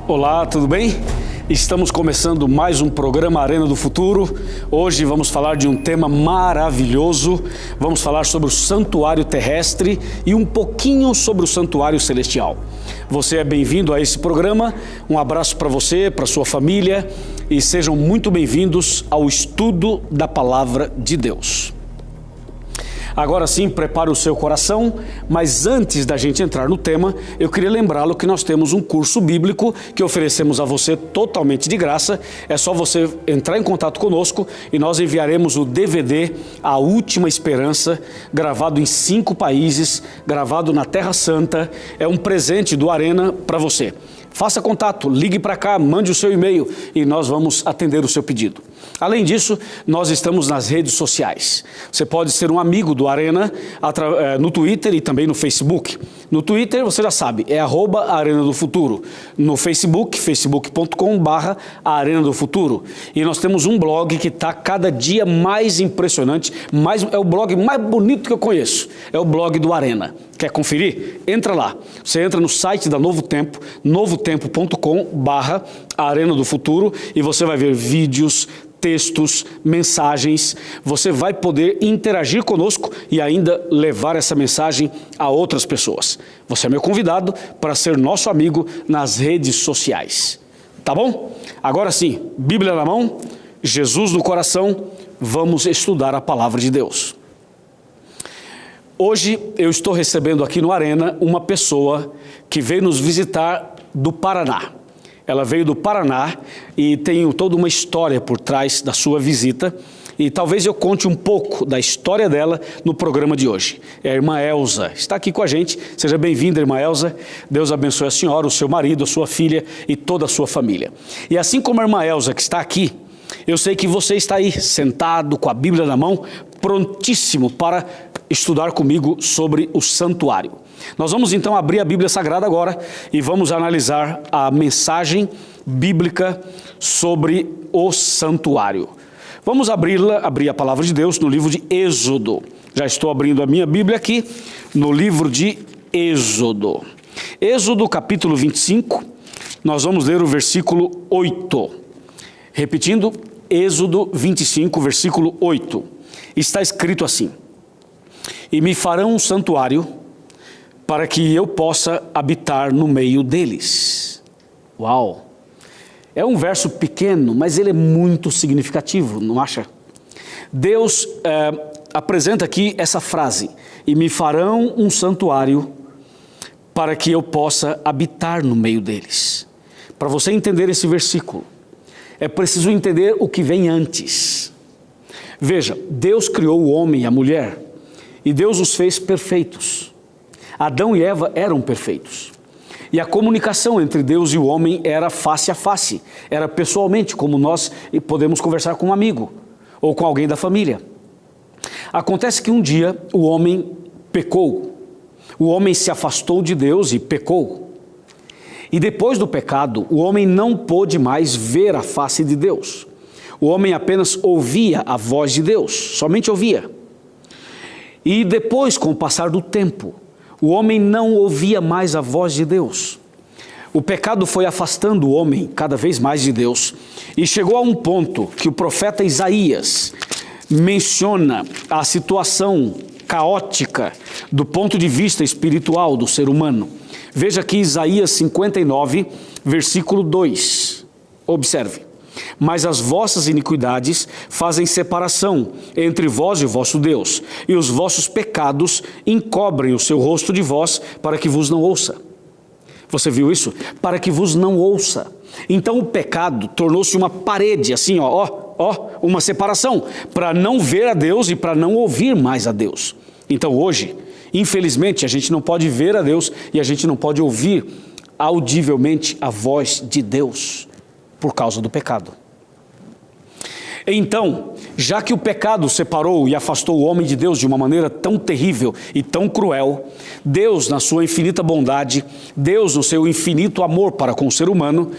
Olá, tudo bem? Estamos começando mais um programa Arena do Futuro. Hoje vamos falar de um tema maravilhoso. Vamos falar sobre o santuário terrestre e um pouquinho sobre o santuário celestial. Você é bem-vindo a esse programa. Um abraço para você, para sua família e sejam muito bem-vindos ao estudo da Palavra de Deus. Agora sim, prepare o seu coração, mas antes da gente entrar no tema, eu queria lembrá-lo que nós temos um curso bíblico que oferecemos a você totalmente de graça. É só você entrar em contato conosco e nós enviaremos o DVD A Última Esperança, gravado em 5 países, gravado na Terra Santa. É um presente do Arena para você. Faça contato, ligue para cá, mande o seu e-mail e nós vamos atender o seu pedido. Além disso, nós estamos nas redes sociais. Você pode ser um amigo do Arena no Twitter e também no Facebook. No Twitter, você já sabe, é @Arena do Futuro. No Facebook, facebook.com/Arena do Futuro. E nós temos um blog que está cada dia mais impressionante, é o blog mais bonito que eu conheço. É o blog do Arena. Quer conferir? Entra lá. Você entra no site da Novo Tempo, novotempo.com/Arena do Futuro e você vai ver vídeos, textos, mensagens. Você vai poder interagir conosco e ainda levar essa mensagem a outras pessoas. Você é meu convidado para ser nosso amigo nas redes sociais. Tá bom? Agora sim, Bíblia na mão, Jesus no coração, vamos estudar a Palavra de Deus. Hoje eu estou recebendo aqui no Arena uma pessoa que veio nos visitar do Paraná. Ela veio do Paraná e tem toda uma história por trás da sua visita e talvez eu conte um pouco da história dela no programa de hoje. É a irmã Elza, está aqui com a gente. Seja bem-vinda, irmã Elza. Deus abençoe a senhora, o seu marido, a sua filha e toda a sua família. E assim como a irmã Elza que está aqui, eu sei que você está aí sentado com a Bíblia na mão, prontíssimo para estudar comigo sobre o santuário. Nós vamos então abrir a Bíblia Sagrada agora e vamos analisar a mensagem bíblica sobre o santuário. Vamos abrir a palavra de Deus no livro de Êxodo. Já estou abrindo a minha Bíblia aqui no livro de Êxodo. Êxodo capítulo 25, nós vamos ler o versículo 8. Repetindo, Êxodo 25, versículo 8. Está escrito assim: E me farão um santuário para que eu possa habitar no meio deles. Uau! É um verso pequeno, mas ele é muito significativo, não acha? Deus apresenta aqui essa frase: e me farão um santuário para que eu possa habitar no meio deles. Para você entender esse versículo, é preciso entender o que vem antes. Veja, Deus criou o homem e a mulher e Deus os fez perfeitos. Adão e Eva eram perfeitos. E a comunicação entre Deus e o homem era face a face, era pessoalmente, como nós podemos conversar com um amigo ou com alguém da família. Acontece que um dia o homem pecou, o homem se afastou de Deus e pecou. E depois do pecado, o homem não pôde mais ver a face de Deus. O homem apenas ouvia a voz de Deus, somente ouvia. E depois, com o passar do tempo, o homem não ouvia mais a voz de Deus. O pecado foi afastando o homem cada vez mais de Deus e chegou a um ponto que o profeta Isaías menciona a situação caótica do ponto de vista espiritual do ser humano. Veja aqui Isaías 59, versículo 2. Observe. Mas as vossas iniquidades fazem separação entre vós e o vosso Deus, e os vossos pecados encobrem o seu rosto de vós para que vos não ouça. Você viu isso? Para que vos não ouça. Então o pecado tornou-se uma parede, assim, uma separação, para não ver a Deus e para não ouvir mais a Deus. Então hoje, infelizmente, a gente não pode ver a Deus e a gente não pode ouvir audivelmente a voz de Deus por causa do pecado. Então, já que o pecado separou e afastou o homem de Deus de uma maneira tão terrível e tão cruel, Deus, na sua infinita bondade, Deus, no seu infinito amor para com o ser humano,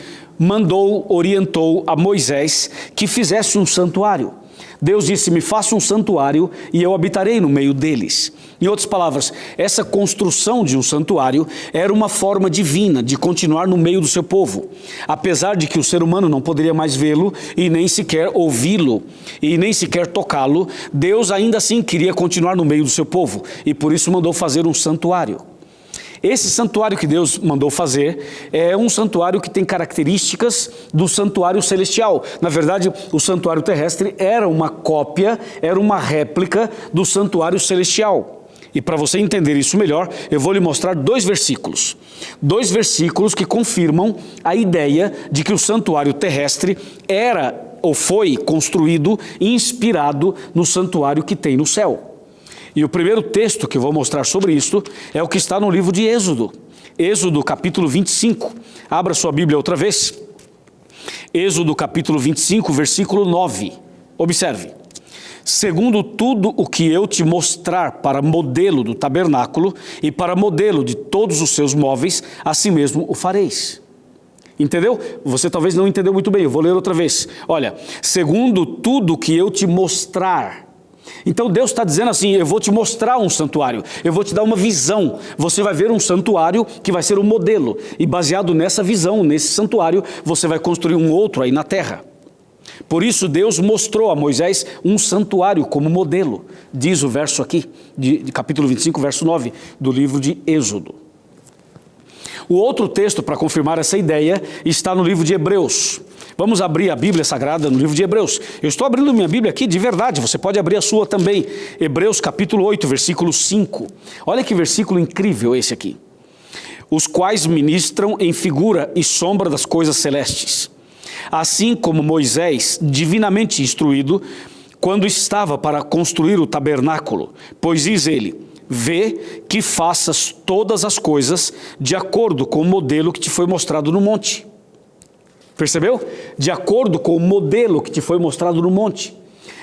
orientou a Moisés que fizesse um santuário. Deus disse, me faça um santuário e eu habitarei no meio deles. Em outras palavras, essa construção de um santuário era uma forma divina de continuar no meio do seu povo. Apesar de que o ser humano não poderia mais vê-lo e nem sequer ouvi-lo e nem sequer tocá-lo, Deus ainda assim queria continuar no meio do seu povo e por isso mandou fazer um santuário. Esse santuário que Deus mandou fazer é um santuário que tem características do santuário celestial. Na verdade, o santuário terrestre era uma cópia, era uma réplica do santuário celestial. E para você entender isso melhor, eu vou lhe mostrar dois versículos. Dois versículos que confirmam a ideia de que o santuário terrestre era ou foi construído e inspirado no santuário que tem no céu. E o primeiro texto que eu vou mostrar sobre isso é o que está no livro de Êxodo. Êxodo capítulo 25. Abra sua Bíblia outra vez. Êxodo capítulo 25, versículo 9. Observe. Segundo tudo o que eu te mostrar para modelo do tabernáculo e para modelo de todos os seus móveis, assim mesmo o fareis. Entendeu? Você talvez não entendeu muito bem, eu vou ler outra vez. Olha, segundo tudo o que eu te mostrar. Então Deus está dizendo assim, eu vou te mostrar um santuário, eu vou te dar uma visão, você vai ver um santuário que vai ser um modelo, e baseado nessa visão, nesse santuário, você vai construir um outro aí na terra. Por isso Deus mostrou a Moisés um santuário como modelo, diz o verso aqui, de capítulo 25, verso 9, do livro de Êxodo. O outro texto para confirmar essa ideia está no livro de Hebreus. Vamos abrir a Bíblia Sagrada no livro de Hebreus. Eu estou abrindo minha Bíblia aqui de verdade, você pode abrir a sua também. Hebreus capítulo 8, versículo 5. Olha que versículo incrível esse aqui. Os quais ministram em figura e sombra das coisas celestes. Assim como Moisés, divinamente instruído, quando estava para construir o tabernáculo, pois diz ele, vê que faças todas as coisas de acordo com o modelo que te foi mostrado no monte. Percebeu? De acordo com o modelo que te foi mostrado no monte.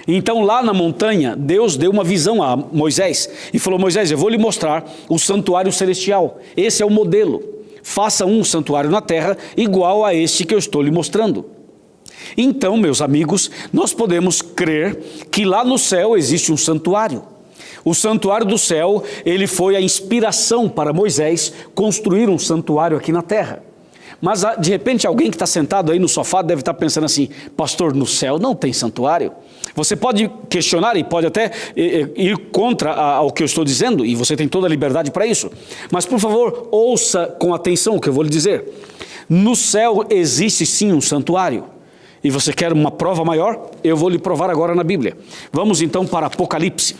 Então lá na montanha, Deus deu uma visão a Moisés e falou, Moisés, eu vou lhe mostrar o santuário celestial. Esse é o modelo. Faça um santuário na terra igual a este que eu estou lhe mostrando. Então, meus amigos, nós podemos crer que lá no céu existe um santuário. O santuário do céu, ele foi a inspiração para Moisés construir um santuário aqui na terra. Mas de repente alguém que está sentado aí no sofá deve estar pensando assim, pastor, no céu não tem santuário? Você pode questionar e pode até ir contra o que eu estou dizendo, e você tem toda a liberdade para isso. Mas por favor, ouça com atenção o que eu vou lhe dizer. No céu existe sim um santuário. E você quer uma prova maior? Eu vou lhe provar agora na Bíblia. Vamos então para Apocalipse.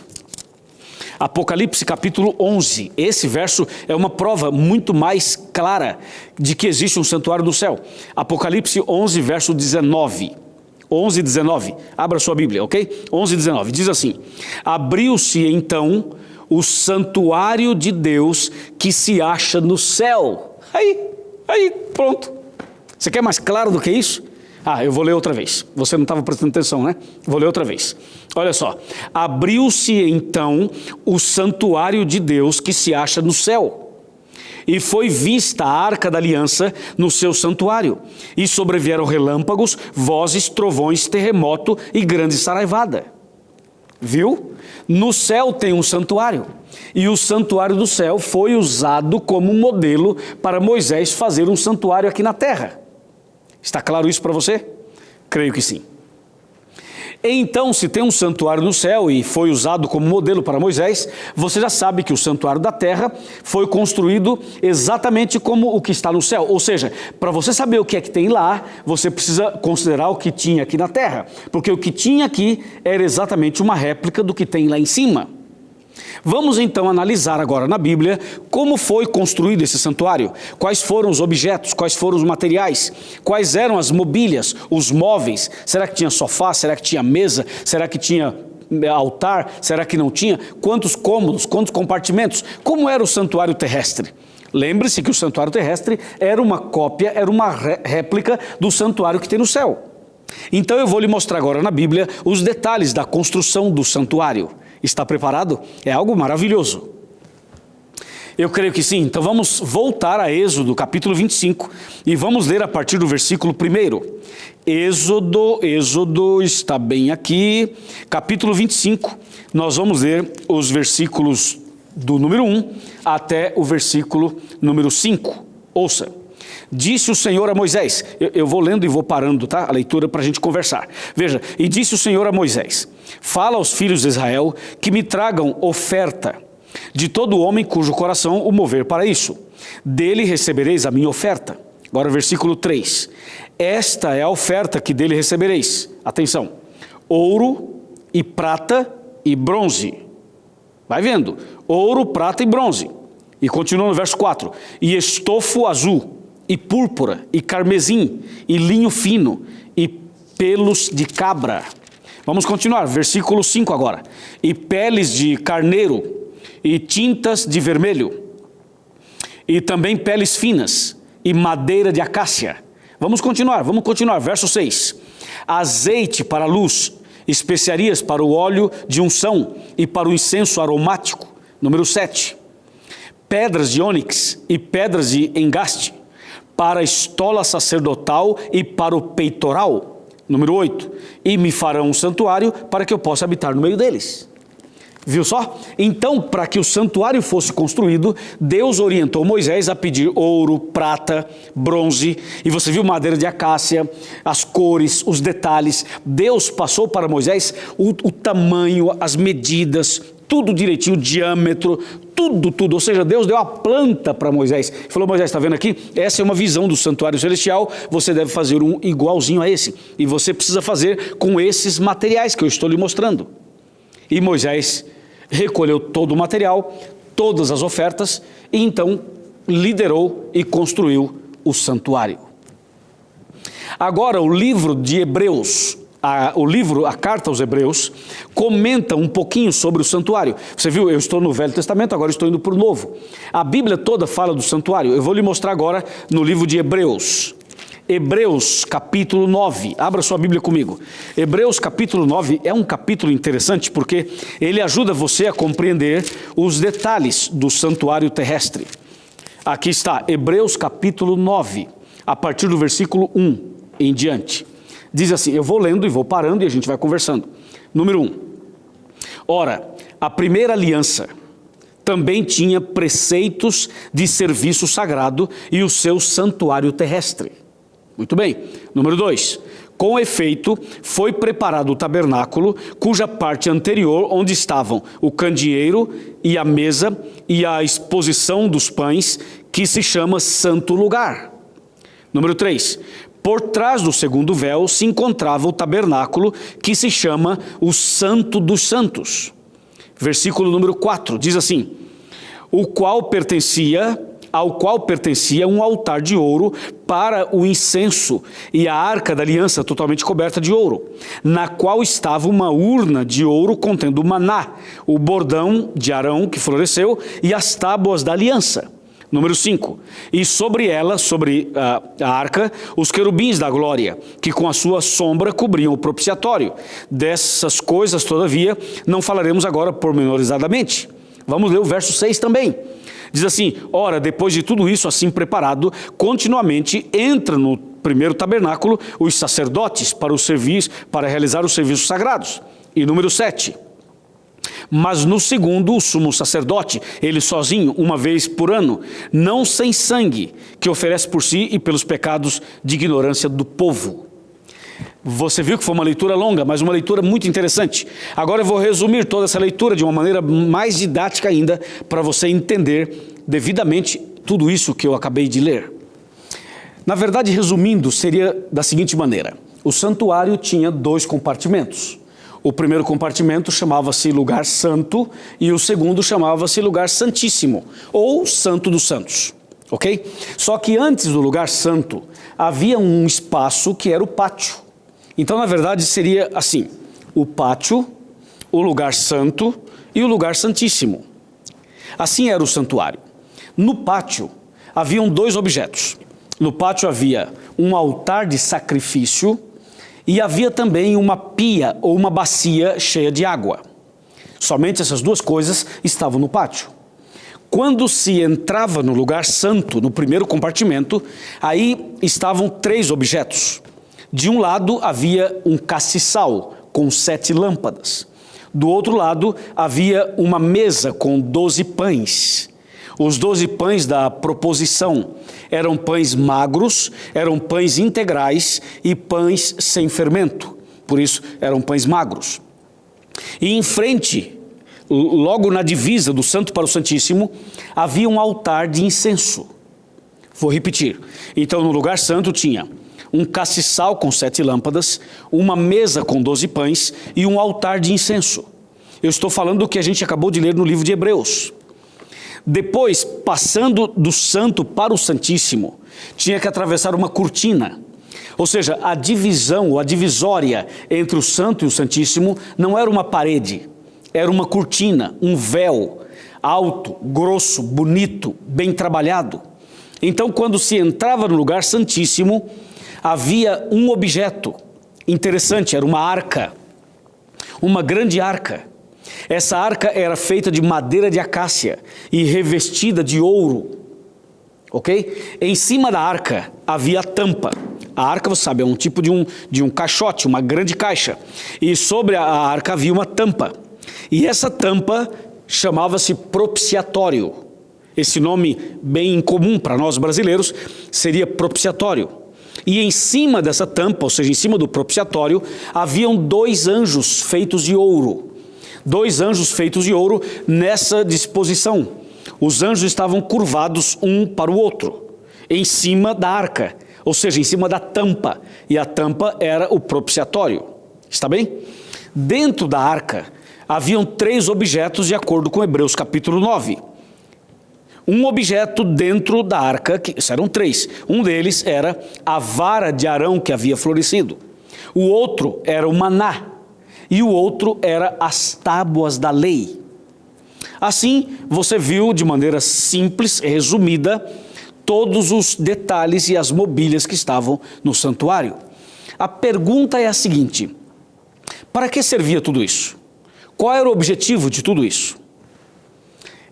Apocalipse capítulo 11, esse verso é uma prova muito mais clara de que existe um santuário do céu. Apocalipse 11, verso 19, 11, 19, abra sua Bíblia, ok? 11, 19, diz assim, abriu-se então o santuário de Deus que se acha no céu. Aí, pronto. Você quer mais claro do que isso? Eu vou ler outra vez. Você não estava prestando atenção, né? Vou ler outra vez. Olha só. Abriu-se então o santuário de Deus que se acha no céu. E foi vista a arca da aliança no seu santuário. E sobrevieram relâmpagos, vozes, trovões, terremoto e grande saraivada. Viu? No céu tem um santuário. E o santuário do céu foi usado como modelo para Moisés fazer um santuário aqui na terra. Está claro isso para você? Creio que sim. Então, se tem um santuário no céu e foi usado como modelo para Moisés, você já sabe que o santuário da terra foi construído exatamente como o que está no céu. Ou seja, para você saber o que é que tem lá, você precisa considerar o que tinha aqui na terra. Porque o que tinha aqui era exatamente uma réplica do que tem lá em cima. Vamos então analisar agora na Bíblia como foi construído esse santuário, quais foram os objetos, quais foram os materiais, quais eram as mobílias, os móveis, será que tinha sofá, será que tinha mesa, será que tinha altar, será que não tinha, quantos cômodos, quantos compartimentos, como era o santuário terrestre? Lembre-se que o santuário terrestre era uma cópia, era uma réplica do santuário que tem no céu. Então eu vou lhe mostrar agora na Bíblia os detalhes da construção do santuário. Está preparado? É algo maravilhoso. Eu creio que sim. Então vamos voltar a Êxodo, capítulo 25, e vamos ler a partir do versículo 1. Êxodo está bem aqui, capítulo 25, nós vamos ler os versículos do número 1 até o versículo número 5. Ouça. Disse o Senhor a Moisés, eu vou lendo e vou parando, tá? A leitura para a gente conversar. Veja, e disse o Senhor a Moisés, fala aos filhos de Israel que me tragam oferta de todo homem cujo coração o mover para isso. Dele recebereis a minha oferta. Agora versículo 3. Esta é a oferta que dele recebereis. Atenção. Ouro e prata e bronze. Vai vendo. Ouro, prata e bronze. E continua no verso 4. E estofo azul, e púrpura, e carmesim, e linho fino, e pelos de cabra. Vamos continuar. Versículo 5 agora. E peles de carneiro, e tintas de vermelho, e também peles finas, e madeira de acácia. Vamos continuar, verso 6. Azeite para a luz, especiarias para o óleo de unção, e para o incenso aromático. Número 7. Pedras de ônix, e pedras de engaste, para a estola sacerdotal, e para o peitoral. Número 8. E me farão um santuário, para que eu possa habitar no meio deles. Viu só? Então, para que o santuário fosse construído, Deus orientou Moisés a pedir ouro, prata, bronze, e você viu madeira de acácia, as cores, os detalhes. Deus passou para Moisés o tamanho, as medidas, tudo direitinho, o diâmetro, tudo. Ou seja, Deus deu a planta para Moisés. Falou, Moisés, está vendo aqui? Essa é uma visão do santuário celestial, você deve fazer um igualzinho a esse. E você precisa fazer com esses materiais que eu estou lhe mostrando. E Moisés recolheu todo o material, todas as ofertas, e então liderou e construiu o Agora, o livro de Hebreus, a carta aos Hebreus, comenta um pouquinho sobre o santuário. Você viu, eu estou no Velho Testamento, agora estou indo para o Novo. A Bíblia toda fala do santuário. Eu vou lhe mostrar agora no livro de Hebreus. Hebreus capítulo 9, abra sua Bíblia comigo. Hebreus capítulo 9 é um capítulo interessante porque ele ajuda você a compreender os detalhes do santuário terrestre. Aqui está, Hebreus capítulo 9, a partir do versículo 1 em diante. Diz assim, eu vou lendo e vou parando e a gente vai conversando. Número 1. Ora, a primeira aliança também tinha preceitos de serviço sagrado e o seu santuário terrestre. Muito bem. Número 2. Com efeito, foi preparado o tabernáculo, cuja parte anterior, onde estavam o candeeiro e a mesa e a exposição dos pães, que se chama Santo Lugar. Número 3. Por trás do segundo véu se encontrava o tabernáculo, que se chama o Santo dos Santos. Versículo número 4, diz assim, ao qual pertencia um altar de ouro para o incenso e a arca da aliança totalmente coberta de ouro, na qual estava uma urna de ouro contendo o maná, o bordão de Arão que floresceu e as tábuas da aliança. Número 5, e sobre ela, sobre a arca, os querubins da glória, que com a sua sombra cobriam o propiciatório. Dessas coisas, todavia, não falaremos agora pormenorizadamente. Vamos ler o verso 6 também. Diz assim, ora, depois de tudo isso assim preparado, continuamente entra no primeiro tabernáculo os sacerdotes para realizar os serviços sagrados. E número 7, mas no segundo o sumo sacerdote, ele sozinho, uma vez por ano, não sem sangue, que oferece por si e pelos pecados de ignorância do povo. Você viu que foi uma leitura longa, mas uma leitura muito interessante. Agora eu vou resumir toda essa leitura de uma maneira mais didática ainda, para você entender devidamente tudo isso que eu acabei de ler. Na verdade, resumindo, seria da seguinte maneira. O santuário tinha 2 compartimentos. O primeiro compartimento chamava-se Lugar Santo e o segundo chamava-se Lugar Santíssimo, ou Santo dos Santos, ok? Só que antes do Lugar Santo havia um espaço que era o pátio. Então, na verdade, seria assim, o pátio, o Lugar Santo e o Lugar Santíssimo. Assim era o santuário. No pátio haviam 2 objetos. No pátio havia um altar de sacrifício e havia também uma pia ou uma bacia cheia de água. Somente essas 2 coisas estavam no pátio. Quando se entrava no lugar santo, no primeiro compartimento, aí estavam 3 objetos. De um lado havia um castiçal com 7 lâmpadas. Do outro lado havia uma mesa com 12 pães. Os 12 pães da proposição eram pães magros, eram pães integrais e pães sem fermento. Por isso eram pães magros. E em frente, logo na divisa do Santo para o Santíssimo, havia um altar de incenso. Vou repetir. Então no lugar santo tinha um castiçal com 7 lâmpadas, uma mesa com 12 pães e um altar de incenso. Eu estou falando do que a gente acabou de ler no livro de Hebreus. Depois, passando do santo para o Santíssimo, tinha que atravessar uma cortina. Ou seja, a divisão, ou a divisória entre o santo e o Santíssimo não era uma parede, era uma cortina, um véu, alto, grosso, bonito, bem trabalhado. Então, quando se entrava no lugar santíssimo, havia um objeto interessante, era uma arca, uma grande arca. Essa arca era feita de madeira de acácia e revestida de ouro, ok? Em cima da arca havia a tampa. A arca, você sabe, é um tipo de um caixote, uma grande caixa. E sobre a arca havia uma tampa. E essa tampa chamava-se propiciatório. Esse nome bem incomum para nós brasileiros seria propiciatório. E em cima dessa tampa, ou seja, em cima do propiciatório, haviam 2 anjos feitos de ouro. 2 anjos feitos de ouro nessa disposição. Os anjos estavam curvados um para o outro, em cima da arca, ou seja, em cima da tampa. E a tampa era o propiciatório. Está bem? Dentro da arca haviam 3 objetos de acordo com Hebreus capítulo 9. Um objeto dentro da arca, eram 3. Um deles era a vara de Arão que havia florescido. O outro era o maná. E o outro era as tábuas da lei. Assim, você viu de maneira simples, resumida, todos os detalhes e as mobílias que estavam no santuário. A pergunta é a seguinte: para que servia tudo isso? Qual era o objetivo de tudo isso?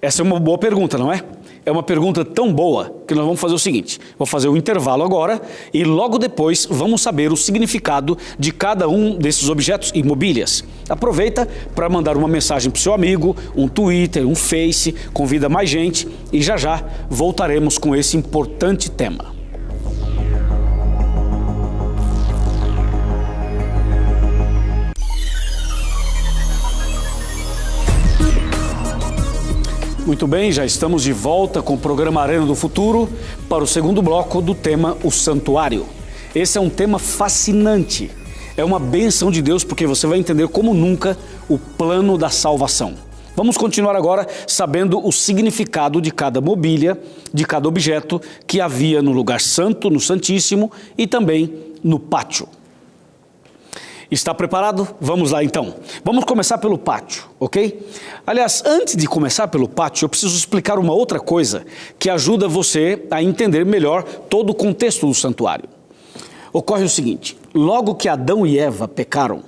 Essa é uma boa pergunta, não é? É uma pergunta tão boa que nós vamos fazer o seguinte: vou fazer um intervalo agora e logo depois vamos saber o significado de cada um desses objetos e mobílias. Aproveita para mandar uma mensagem para o seu amigo, um Twitter, um Face, convida mais gente e já já voltaremos com esse importante tema. Muito bem, já estamos de volta com o programa Arena do Futuro para o segundo bloco do tema O Santuário. Esse é um tema fascinante, é uma bênção de Deus porque você vai entender como nunca o plano da salvação. Vamos continuar agora sabendo o significado de cada mobília, de cada objeto que havia no lugar santo, no Santíssimo e também no pátio. Está preparado? Vamos lá então. Vamos começar pelo pátio, ok? Aliás, antes de começar pelo pátio, eu preciso explicar uma outra coisa que ajuda você a entender melhor todo o contexto do santuário. Ocorre o seguinte: logo que Adão e Eva pecaram,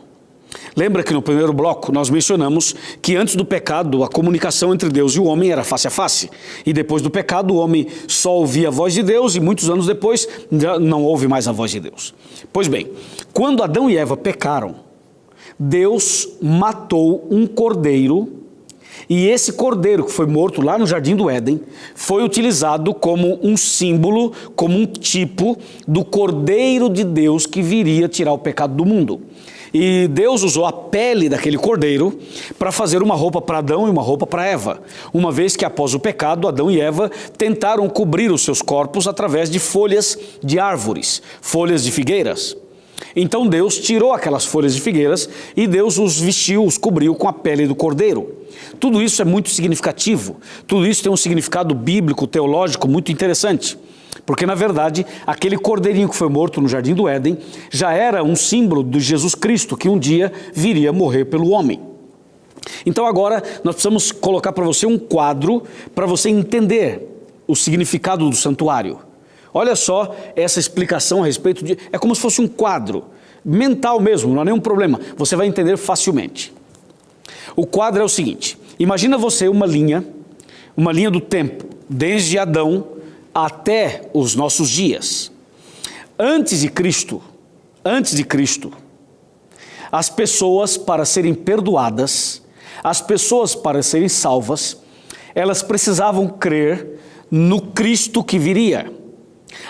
lembra que no primeiro bloco nós mencionamos que antes do pecado a comunicação entre Deus e o homem era face a face. E depois do pecado o homem só ouvia a voz de Deus e muitos anos depois já não ouve mais a voz de Deus. Pois bem, quando Adão e Eva pecaram, Deus matou um cordeiro e esse cordeiro que foi morto lá no Jardim do Éden foi utilizado como um símbolo, como um tipo do Cordeiro de Deus que viria tirar o pecado do mundo. E Deus usou a pele daquele cordeiro para fazer uma roupa para Adão e uma roupa para Eva, uma vez que após o pecado, Adão e Eva tentaram cobrir os seus corpos através de folhas de árvores, folhas de figueiras. Então Deus tirou aquelas folhas de figueiras e Deus os vestiu, os cobriu com a pele do cordeiro. Tudo isso é muito significativo, tudo isso tem um significado bíblico, teológico muito interessante. Porque, na verdade, aquele cordeirinho que foi morto no Jardim do Éden já era um símbolo de Jesus Cristo, que um dia viria morrer pelo homem. Então agora nós precisamos colocar para você um quadro para você entender o significado do santuário. Olha só essa explicação a respeito de... É como se fosse um quadro, mental mesmo, não há nenhum problema. Você vai entender facilmente. O quadro é o seguinte: imagina você uma linha uma linha do tempo, desde Adão até os nossos dias. Antes de Cristo, as pessoas, para serem perdoadas, as pessoas, para serem salvas, elas precisavam crer no Cristo que viria.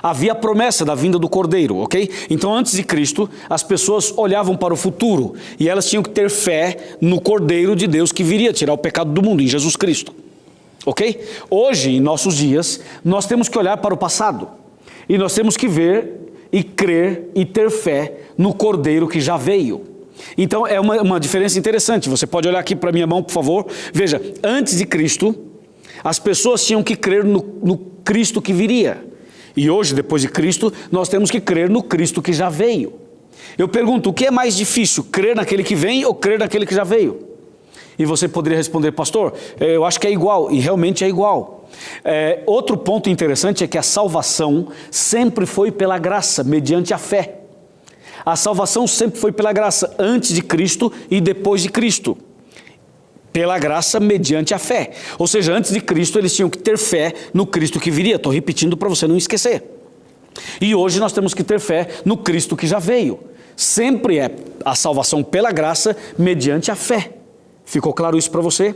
Havia a promessa da vinda do Cordeiro, ok? Então, antes de Cristo, as pessoas olhavam para o futuro e elas tinham que ter fé no Cordeiro de Deus que viria tirar o pecado do mundo, em Jesus Cristo, ok? Hoje, em nossos dias, nós temos que olhar para o passado e nós temos que ver e crer e ter fé no Cordeiro que já veio. Então, é uma diferença interessante. Você pode olhar aqui para a minha mão, por favor. Veja, antes de Cristo, as pessoas tinham que crer no Cristo que viria. E hoje, depois de Cristo, nós temos que crer no Cristo que já veio. Eu pergunto, o que é mais difícil, crer naquele que vem ou crer naquele que já veio? E você poderia responder, pastor, eu acho que é igual, e realmente é igual. Outro ponto interessante é que a salvação sempre foi pela graça, mediante a fé. A salvação sempre foi pela graça, antes de Cristo e depois de Cristo. Pela graça, mediante a fé. Ou seja, antes de Cristo, eles tinham que ter fé no Cristo que viria. Estou repetindo para você não esquecer. E hoje nós temos que ter fé no Cristo que já veio. Sempre é a salvação pela graça, mediante a fé. Ficou claro isso para você?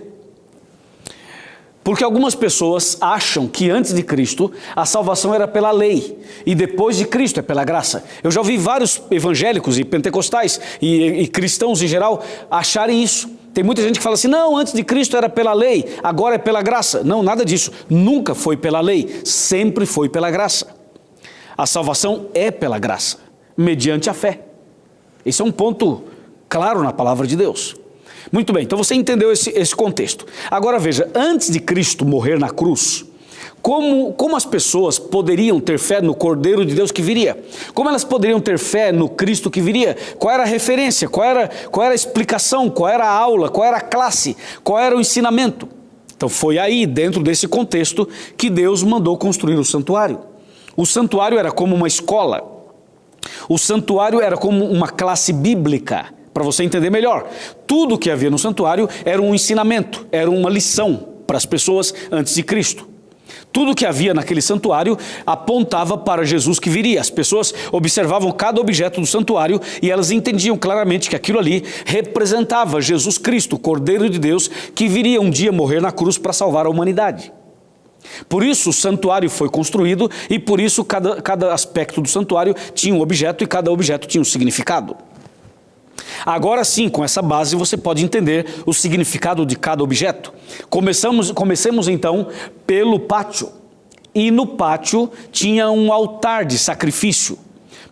Porque algumas pessoas acham que antes de Cristo, a salvação era pela lei, e depois de Cristo é pela graça. Eu já ouvi vários evangélicos e pentecostais e cristãos em geral acharem isso. Tem muita gente que fala assim, não, antes de Cristo era pela lei, agora é pela graça. Não, nada disso. Nunca foi pela lei, sempre foi pela graça. A salvação é pela graça, mediante a fé. Esse é um ponto claro na palavra de Deus. Muito bem, então você entendeu esse contexto. Agora veja, antes de Cristo morrer na cruz, como as pessoas poderiam ter fé no Cordeiro de Deus que viria? Como elas poderiam ter fé no Cristo que viria? Qual era a referência? Qual era a explicação? Qual era a aula? Qual era a classe? Qual era o ensinamento? Então foi aí, dentro desse contexto, que Deus mandou construir o santuário. O santuário era como uma escola. O santuário era como uma classe bíblica. Para você entender melhor, tudo que havia no santuário era um ensinamento, era uma lição para as pessoas antes de Cristo. Tudo que havia naquele santuário apontava para Jesus que viria. As pessoas observavam cada objeto do santuário e elas entendiam claramente que aquilo ali representava Jesus Cristo, o Cordeiro de Deus, que viria um dia morrer na cruz para salvar a humanidade. Por isso o santuário foi construído e por isso cada aspecto do santuário tinha um objeto e cada objeto tinha um significado. Agora sim, com essa base você pode entender o significado de cada objeto. Comecemos então pelo pátio. E no pátio tinha um altar de sacrifício.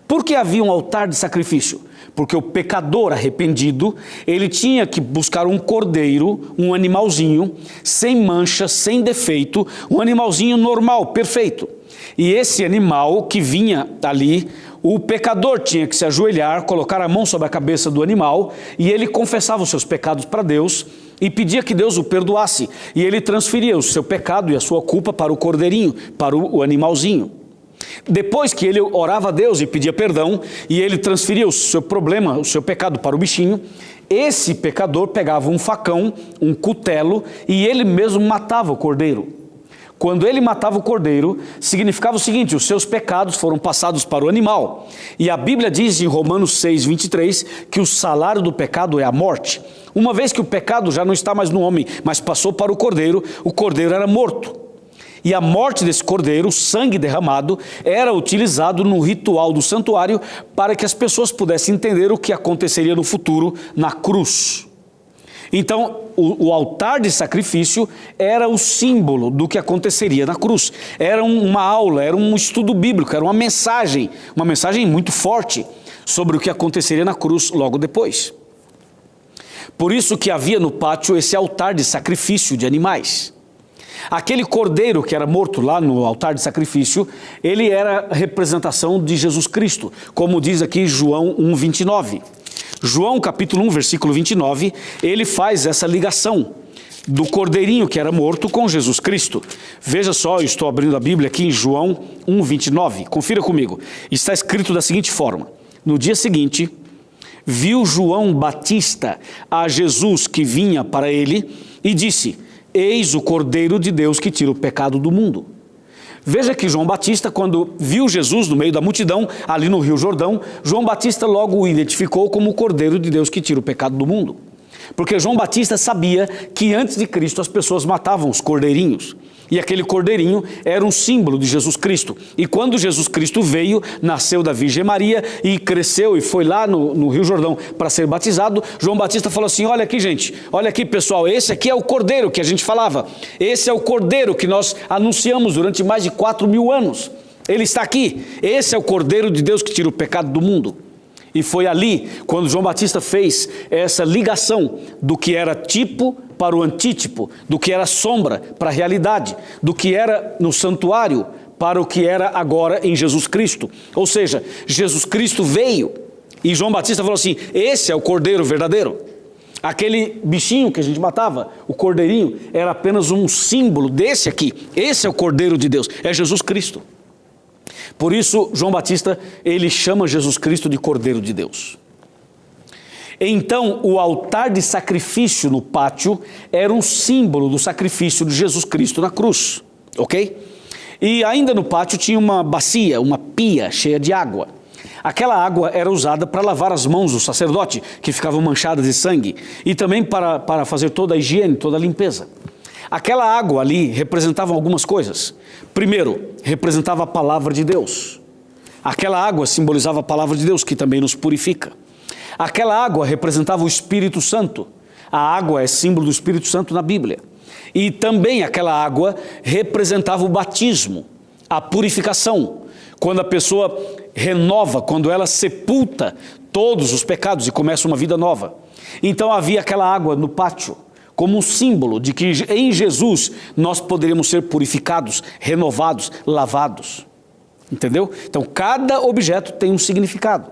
Por que havia um altar de sacrifício? Porque o pecador arrependido, ele tinha que buscar um cordeiro, um animalzinho, sem mancha, sem defeito, um animalzinho normal, perfeito. E esse animal que vinha ali, o pecador tinha que se ajoelhar, colocar a mão sobre a cabeça do animal e ele confessava os seus pecados para Deus e pedia que Deus o perdoasse. E ele transferia o seu pecado e a sua culpa para o cordeirinho, para o animalzinho. Depois que ele orava a Deus e pedia perdão e ele transferia o seu problema, o seu pecado para o bichinho, esse pecador pegava um facão, um cutelo e ele mesmo matava o cordeiro. Quando ele matava o cordeiro, significava o seguinte, os seus pecados foram passados para o animal. E a Bíblia diz em Romanos 6:23 que o salário do pecado é a morte. Uma vez que o pecado já não está mais no homem, mas passou para o cordeiro era morto. E a morte desse cordeiro, o sangue derramado, era utilizado no ritual do santuário para que as pessoas pudessem entender o que aconteceria no futuro na cruz. Então, o altar de sacrifício era o símbolo do que aconteceria na cruz. Era uma aula, era um estudo bíblico, era uma mensagem muito forte sobre o que aconteceria na cruz logo depois. Por isso que havia no pátio esse altar de sacrifício de animais. Aquele cordeiro que era morto lá no altar de sacrifício, ele era a representação de Jesus Cristo, como diz aqui João 1:29. João capítulo 1, versículo 29, ele faz essa ligação do cordeirinho que era morto com Jesus Cristo. Veja só, eu estou abrindo a Bíblia aqui em João 1:29, confira comigo. Está escrito da seguinte forma: no dia seguinte, viu João Batista a Jesus que vinha para ele e disse: eis o Cordeiro de Deus que tira o pecado do mundo. Veja que João Batista, quando viu Jesus no meio da multidão, ali no Rio Jordão, João Batista logo o identificou como o Cordeiro de Deus que tira o pecado do mundo. Porque João Batista sabia que antes de Cristo as pessoas matavam os cordeirinhos. E aquele cordeirinho era um símbolo de Jesus Cristo. E quando Jesus Cristo veio, nasceu da Virgem Maria e cresceu e foi lá no Rio Jordão para ser batizado, João Batista falou assim: olha aqui, gente, olha aqui, pessoal, esse aqui é o cordeiro que a gente falava. Esse é o cordeiro que nós anunciamos durante mais de 4.000 anos. Ele está aqui. Esse é o Cordeiro de Deus que tira o pecado do mundo. E foi ali, quando João Batista fez essa ligação do que era tipo para o antítipo, do que era sombra para a realidade, do que era no santuário para o que era agora em Jesus Cristo. Ou seja, Jesus Cristo veio e João Batista falou assim: esse é o Cordeiro verdadeiro. Aquele bichinho que a gente matava, o cordeirinho, era apenas um símbolo desse aqui. Esse é o Cordeiro de Deus, é Jesus Cristo. Por isso, João Batista, ele chama Jesus Cristo de Cordeiro de Deus. Então, o altar de sacrifício no pátio era um símbolo do sacrifício de Jesus Cristo na cruz, ok? E ainda no pátio tinha uma bacia, uma pia cheia de água. Aquela água era usada para lavar as mãos do sacerdote, que ficavam manchadas de sangue, e também para fazer toda a higiene, toda a limpeza. Aquela água ali representava algumas coisas. Primeiro, representava a palavra de Deus. Aquela água simbolizava a palavra de Deus, que também nos purifica. Aquela água representava o Espírito Santo. A água é símbolo do Espírito Santo na Bíblia. E também aquela água representava o batismo, a purificação. Quando a pessoa renova, quando ela sepulta todos os pecados e começa uma vida nova. Então havia aquela água no pátio, como um símbolo de que em Jesus nós poderíamos ser purificados, renovados, lavados. Entendeu? Então cada objeto tem um significado.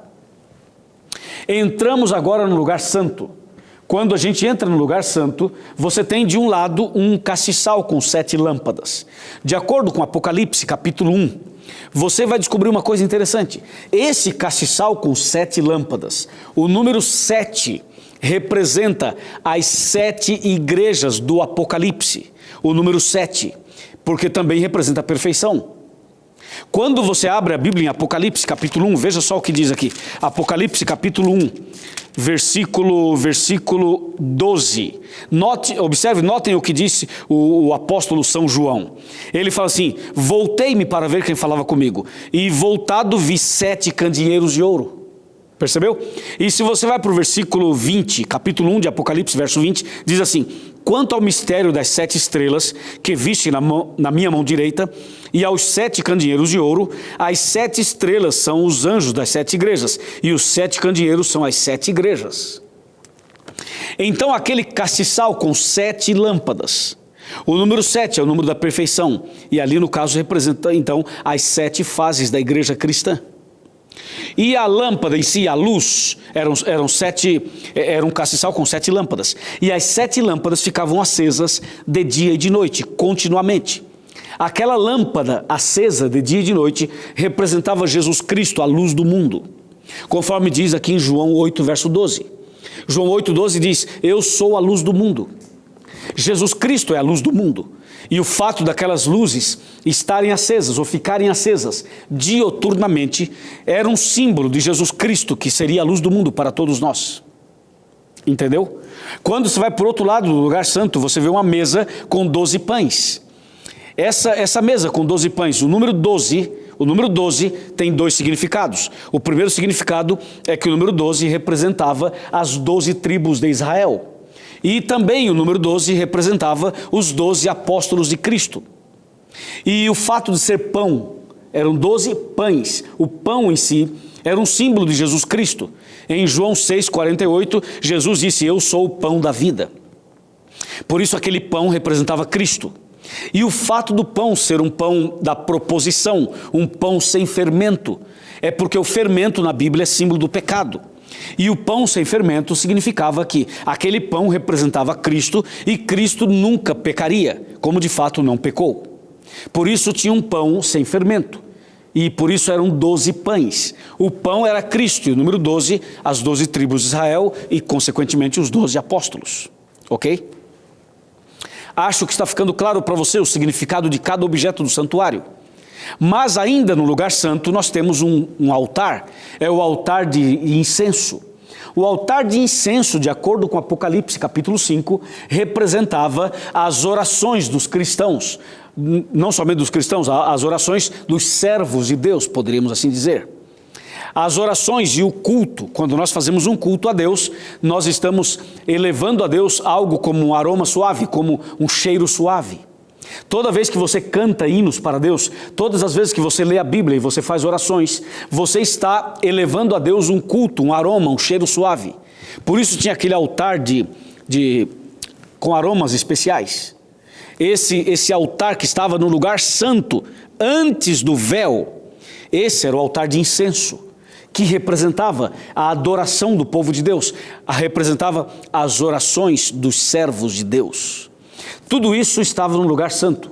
Entramos agora no lugar santo. Quando a gente entra no lugar santo, você tem de um lado um castiçal com 7 lâmpadas. De acordo com Apocalipse capítulo 1, você vai descobrir uma coisa interessante. Esse castiçal com 7 lâmpadas, o número 7, representa as 7 igrejas do Apocalipse, o número 7, porque também representa a perfeição. Quando você abre a Bíblia em Apocalipse capítulo 1, veja só o que diz aqui, Apocalipse capítulo 1, versículo 12, notem o que disse o apóstolo São João. Ele fala assim: voltei-me para ver quem falava comigo, e voltado vi 7 candeeiros de ouro. Percebeu? E se você vai para o versículo 20, capítulo 1 de Apocalipse, verso 20, diz assim: quanto ao mistério das 7 estrelas que viste na minha mão direita, e aos 7 candeeiros de ouro, as 7 estrelas são os anjos das 7 igrejas, e os 7 candeeiros são as 7 igrejas. Então aquele castiçal com 7 lâmpadas, o número 7 é o número da perfeição, e ali no caso representa então as 7 fases da igreja cristã. E a lâmpada em si, a luz, era um castiçal com 7 lâmpadas. E as 7 lâmpadas ficavam acesas de dia e de noite, continuamente. Aquela lâmpada acesa de dia e de noite representava Jesus Cristo, a luz do mundo. Conforme diz aqui em João 8, verso 12. João 8, 12 diz: eu sou a luz do mundo. Jesus Cristo é a luz do mundo. E o fato daquelas luzes estarem acesas ou ficarem acesas dioturnamente era um símbolo de Jesus Cristo, que seria a luz do mundo para todos nós. Entendeu? Quando você vai por outro lado do lugar santo, você vê uma mesa com 12 pães. Essa mesa com 12 pães, o número 12 tem 2 significados. O primeiro significado é que o número 12 representava as 12 tribos de Israel. E também o número 12 representava os 12 apóstolos de Cristo. E o fato de ser pão, eram 12 pães. O pão em si era um símbolo de Jesus Cristo. Em João 6,48, Jesus disse: eu sou o pão da vida. Por isso aquele pão representava Cristo. E o fato do pão ser um pão da proposição, um pão sem fermento, é porque o fermento na Bíblia é símbolo do pecado. E o pão sem fermento significava que aquele pão representava Cristo e Cristo nunca pecaria, como de fato não pecou. Por isso tinha um pão sem fermento. E por isso eram 12 pães. O pão era Cristo, e o número 12, as 12 tribos de Israel e, consequentemente, os 12 apóstolos. Ok? Acho que está ficando claro para você o significado de cada objeto do santuário. Mas ainda no lugar santo nós temos um altar, é o altar de incenso. O altar de incenso, de acordo com Apocalipse capítulo 5, representava as orações dos cristãos, não somente dos cristãos, as orações dos servos de Deus, poderíamos assim dizer. As orações e o culto, quando nós fazemos um culto a Deus, nós estamos elevando a Deus algo como um aroma suave, como um cheiro suave. Toda vez que você canta hinos para Deus, todas as vezes que você lê a Bíblia e você faz orações, você está elevando a Deus um culto, um aroma, um cheiro suave. Por isso tinha aquele altar com aromas especiais. Esse altar que estava no lugar santo, antes do véu, esse era o altar de incenso, que representava a adoração do povo de Deus, representava as orações dos servos de Deus. Tudo isso estava no lugar santo.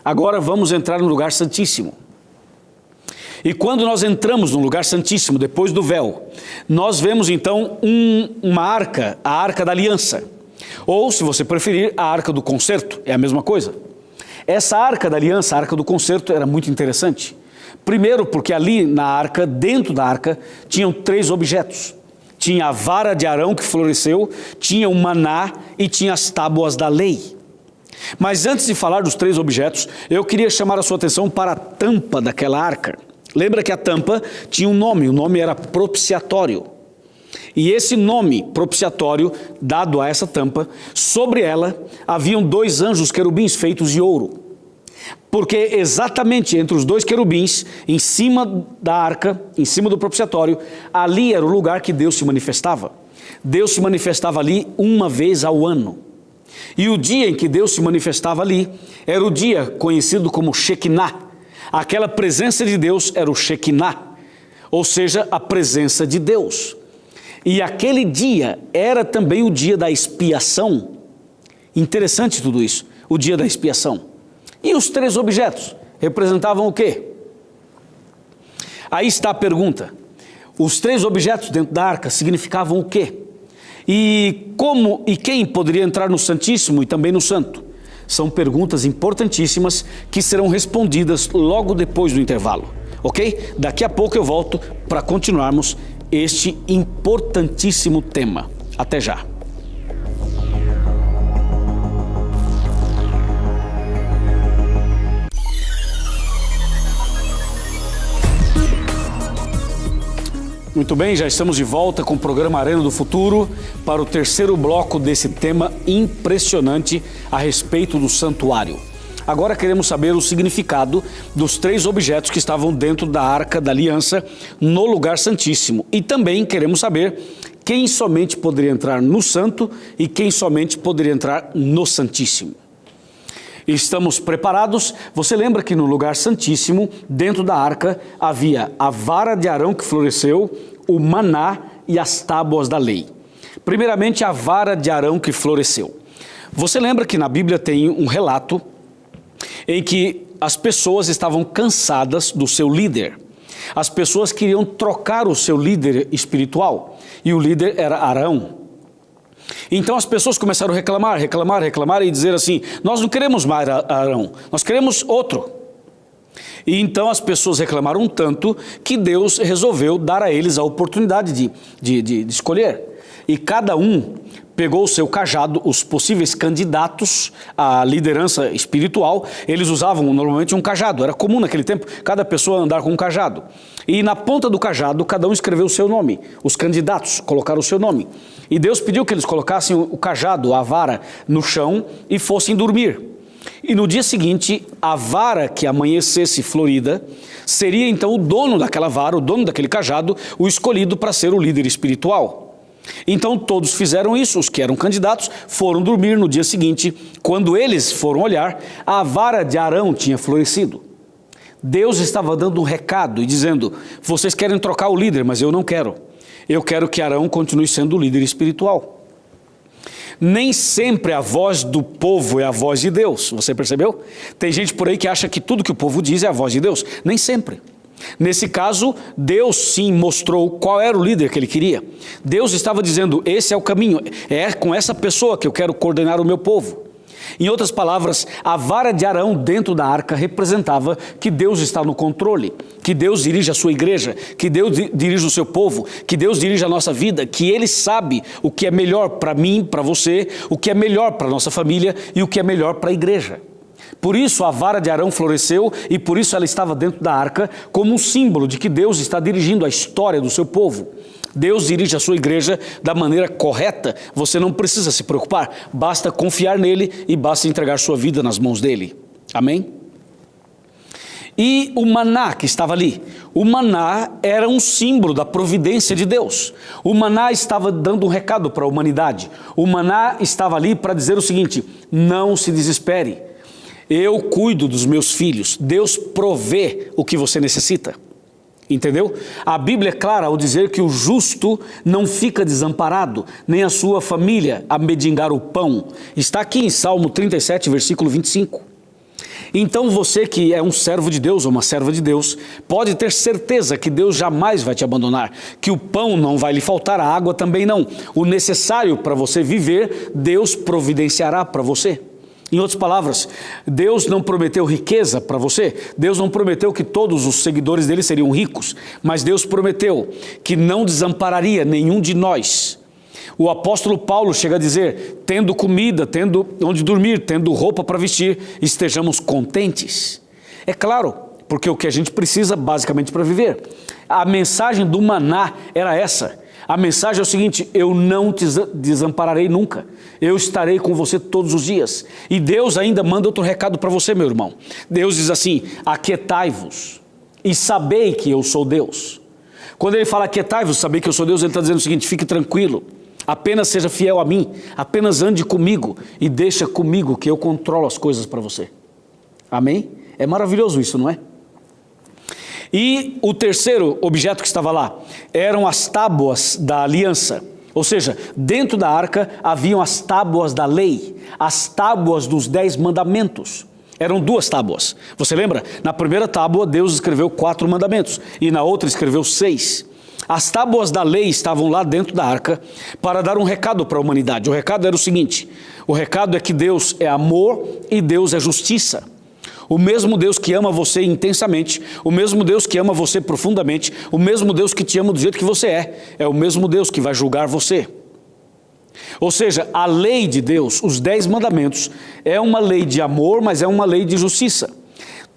Agora vamos entrar no lugar santíssimo. E quando nós entramos no lugar santíssimo, depois do véu, nós vemos então uma arca, a arca da aliança. Ou, se você preferir, a arca do concerto, é a mesma coisa. Essa arca da aliança, a arca do concerto, era muito interessante. Primeiro porque ali na arca, dentro da arca, tinham 3 objetos. Tinha a vara de Arão que floresceu, tinha o maná e tinha as tábuas da lei. Mas antes de falar dos 3 objetos, eu queria chamar a sua atenção para a tampa daquela arca. Lembra que a tampa tinha um nome, o nome era propiciatório. E esse nome propiciatório, dado a essa tampa, sobre ela haviam 2 anjos querubins feitos de ouro. Porque exatamente entre os 2 querubins, em cima da arca, em cima do propiciatório, ali era o lugar que Deus se manifestava. Deus se manifestava ali uma vez ao ano. E o dia em que Deus se manifestava ali, era o dia conhecido como Shekinah. Aquela presença de Deus era o Shekinah, ou seja, a presença de Deus. E aquele dia era também o dia da expiação. Interessante tudo isso, o dia da expiação. E os 3 objetos representavam o quê? Aí está a pergunta. Os 3 objetos dentro da arca significavam o quê? E como e quem poderia entrar no Santíssimo e também no Santo? São perguntas importantíssimas que serão respondidas logo depois do intervalo, ok? Daqui a pouco eu volto para continuarmos este importantíssimo tema. Até já. Muito bem, já estamos de volta com o programa Arena do Futuro para o 3º bloco desse tema impressionante a respeito do santuário. Agora queremos saber o significado dos 3 objetos que estavam dentro da Arca da Aliança no lugar santíssimo. E também queremos saber quem somente poderia entrar no santo e quem somente poderia entrar no santíssimo. Estamos preparados? Você lembra que no lugar santíssimo, dentro da arca, havia a vara de Arão que floresceu, o maná e as tábuas da lei. Primeiramente, a vara de Arão que floresceu. Você lembra que na Bíblia tem um relato em que as pessoas estavam cansadas do seu líder. As pessoas queriam trocar o seu líder espiritual, e o líder era Arão. Então as pessoas começaram a reclamar e dizer assim: nós não queremos mais Arão, nós queremos outro. E então as pessoas reclamaram tanto que Deus resolveu dar a eles a oportunidade de escolher. E cada um pegou o seu cajado, os possíveis candidatos à liderança espiritual, eles usavam normalmente um cajado, era comum naquele tempo cada pessoa andar com um cajado. E na ponta do cajado cada um escreveu o seu nome, os candidatos colocaram o seu nome. E Deus pediu que eles colocassem o cajado, a vara, no chão e fossem dormir. E no dia seguinte, a vara que amanhecesse florida, seria então o dono daquela vara, o dono daquele cajado, o escolhido para ser o líder espiritual. Então todos fizeram isso, os que eram candidatos foram dormir no dia seguinte. Quando eles foram olhar, a vara de Arão tinha florescido. Deus estava dando um recado e dizendo: vocês querem trocar o líder, mas eu não quero. Eu quero que Arão continue sendo o líder espiritual. Nem sempre a voz do povo é a voz de Deus, você percebeu? Tem gente por aí que acha que tudo que o povo diz é a voz de Deus. Nem sempre. Nesse caso, Deus sim mostrou qual era o líder que ele queria. Deus estava dizendo: esse é o caminho, é com essa pessoa que eu quero coordenar o meu povo. Em outras palavras, a vara de Arão dentro da arca representava que Deus está no controle, que Deus dirige a sua igreja, que Deus dirige o seu povo, que Deus dirige a nossa vida, que Ele sabe o que é melhor para mim, para você, o que é melhor para a nossa família e o que é melhor para a igreja. Por isso a vara de Arão floresceu e por isso ela estava dentro da arca como um símbolo de que Deus está dirigindo a história do seu povo. Deus dirige a sua igreja da maneira correta, você não precisa se preocupar, basta confiar nele e basta entregar sua vida nas mãos dele. Amém? E o maná que estava ali, o maná era um símbolo da providência de Deus. O maná estava dando um recado para a humanidade. O maná estava ali para dizer o seguinte: não se desespere, eu cuido dos meus filhos, Deus provê o que você necessita. Entendeu? A Bíblia é clara ao dizer que o justo não fica desamparado, nem a sua família a mendigar o pão. Está aqui em Salmo 37, versículo 25. Então você que é um servo de Deus ou uma serva de Deus, pode ter certeza que Deus jamais vai te abandonar, que o pão não vai lhe faltar, a água também não. O necessário para você viver, Deus providenciará para você. Em outras palavras, Deus não prometeu riqueza para você, Deus não prometeu que todos os seguidores dele seriam ricos, mas Deus prometeu que não desampararia nenhum de nós. O apóstolo Paulo chega a dizer: tendo comida, tendo onde dormir, tendo roupa para vestir, estejamos contentes. É claro, porque o que a gente precisa basicamente para viver. A mensagem do maná era essa. A mensagem é o seguinte: eu não te desampararei nunca, eu estarei com você todos os dias. E Deus ainda manda outro recado para você, meu irmão. Deus diz assim: aquietai-vos e sabei que eu sou Deus. Quando ele fala aquietai-vos, sabei que eu sou Deus, ele está dizendo o seguinte: fique tranquilo, apenas seja fiel a mim, apenas ande comigo e deixa comigo que eu controlo as coisas para você. Amém? É maravilhoso isso, não é? E o terceiro objeto que estava lá eram as tábuas da aliança. Ou seja, dentro da arca haviam as tábuas da lei, as tábuas dos 10 mandamentos. Eram 2 tábuas. Você lembra? Na primeira tábua Deus escreveu 4 mandamentos e na outra escreveu 6. As tábuas da lei estavam lá dentro da arca para dar um recado para a humanidade. O recado era o seguinte: o recado é que Deus é amor e Deus é justiça. O mesmo Deus que ama você intensamente, o mesmo Deus que ama você profundamente, o mesmo Deus que te ama do jeito que você é o mesmo Deus que vai julgar você. Ou seja, a lei de Deus, os 10 mandamentos, é uma lei de amor, mas é uma lei de justiça.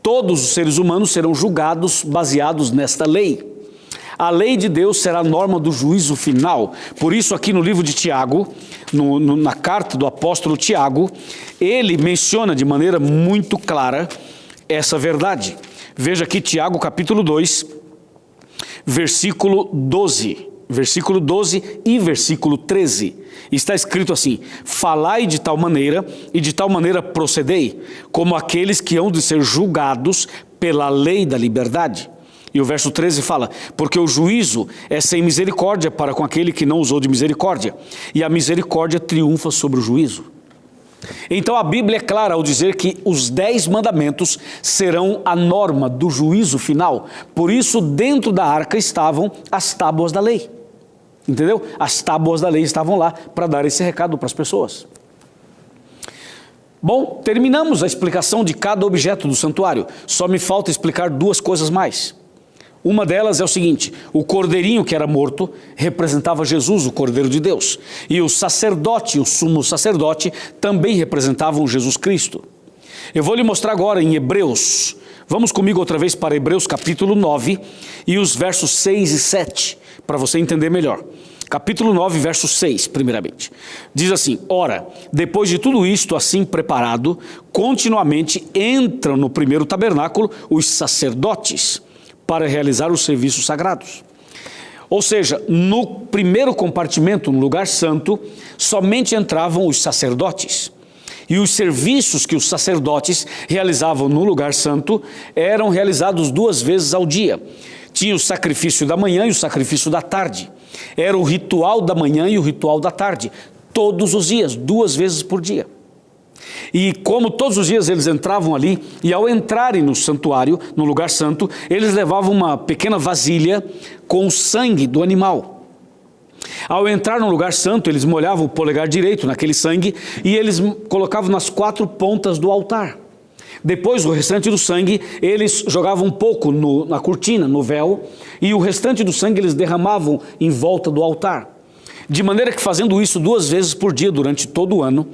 Todos os seres humanos serão julgados baseados nesta lei. A lei de Deus será a norma do juízo final. Por isso aqui no livro de Tiago, na carta do apóstolo Tiago, ele menciona de maneira muito clara essa verdade. Veja aqui Tiago capítulo 2, versículo 12. Versículo 12 e versículo 13. Está escrito assim: falai de tal maneira e de tal maneira procedei, como aqueles que hão de ser julgados pela lei da liberdade. E o verso 13 fala: porque o juízo é sem misericórdia para com aquele que não usou de misericórdia, e a misericórdia triunfa sobre o juízo. Então a Bíblia é clara ao dizer que os 10 mandamentos serão a norma do juízo final. Por isso dentro da arca estavam as tábuas da lei. Entendeu? As tábuas da lei estavam lá para dar esse recado para as pessoas. Bom, terminamos a explicação de cada objeto do santuário. Só me falta explicar 2 coisas mais. Uma delas é o seguinte: o cordeirinho que era morto representava Jesus, o Cordeiro de Deus. E o sacerdote, o sumo sacerdote, também representavam Jesus Cristo. Eu vou lhe mostrar agora em Hebreus. Vamos comigo outra vez para Hebreus capítulo 9 e os versos 6 e 7, para você entender melhor. Capítulo 9, verso 6, primeiramente. Diz assim: ora, depois de tudo isto assim preparado, continuamente entram no primeiro tabernáculo os sacerdotes, para realizar os serviços sagrados. Ou seja, no primeiro compartimento, no lugar santo, somente entravam os sacerdotes. E os serviços que os sacerdotes realizavam no lugar santo eram realizados 2 vezes ao dia. Tinha o sacrifício da manhã e o sacrifício da tarde. Era o ritual da manhã e o ritual da tarde. Todos os dias, 2 vezes por dia. E como todos os dias eles entravam ali, e ao entrarem no santuário, no lugar santo, eles levavam uma pequena vasilha com o sangue do animal. Ao entrar no lugar santo, eles molhavam o polegar direito naquele sangue e eles colocavam nas 4 pontas do altar. Depois, o restante do sangue, eles jogavam um pouco na cortina, no véu, e o restante do sangue eles derramavam em volta do altar. De maneira que, fazendo isso 2 vezes por dia durante todo o ano,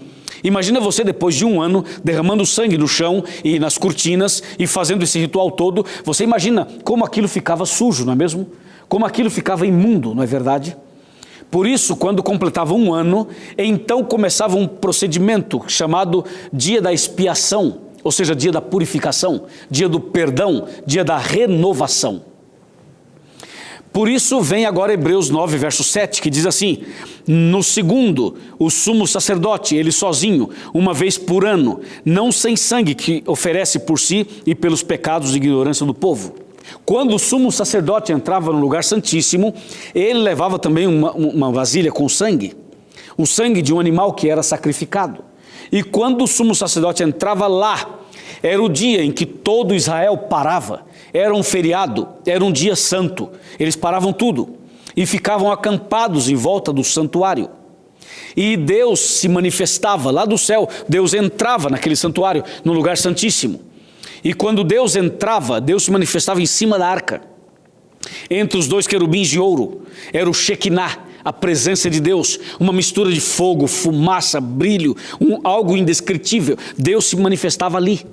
imagina você, depois de 1 ano, derramando sangue no chão e nas cortinas e fazendo esse ritual todo. Você imagina como aquilo ficava sujo, não é mesmo? Como aquilo ficava imundo, não é verdade? Por isso, quando completava 1 ano, então começava um procedimento chamado dia da expiação, ou seja, dia da purificação, dia do perdão, dia da renovação. Por isso vem agora Hebreus 9, verso 7, que diz assim: no segundo, o sumo sacerdote, ele sozinho, uma vez por ano, não sem sangue, que oferece por si e pelos pecados de ignorância do povo. Quando o sumo sacerdote entrava no lugar santíssimo, ele levava também uma vasilha com sangue, o sangue de um animal que era sacrificado. E quando o sumo sacerdote entrava lá, era o dia em que todo Israel parava, era um feriado, era um dia santo, eles paravam tudo e ficavam acampados em volta do santuário. E Deus se manifestava lá do céu, Deus entrava naquele santuário, no lugar santíssimo. E quando Deus entrava, Deus se manifestava em cima da arca, entre os 2 querubins de ouro, era o Shekinah, a presença de Deus, uma mistura de fogo, fumaça, brilho, algo indescritível. Deus se manifestava ali.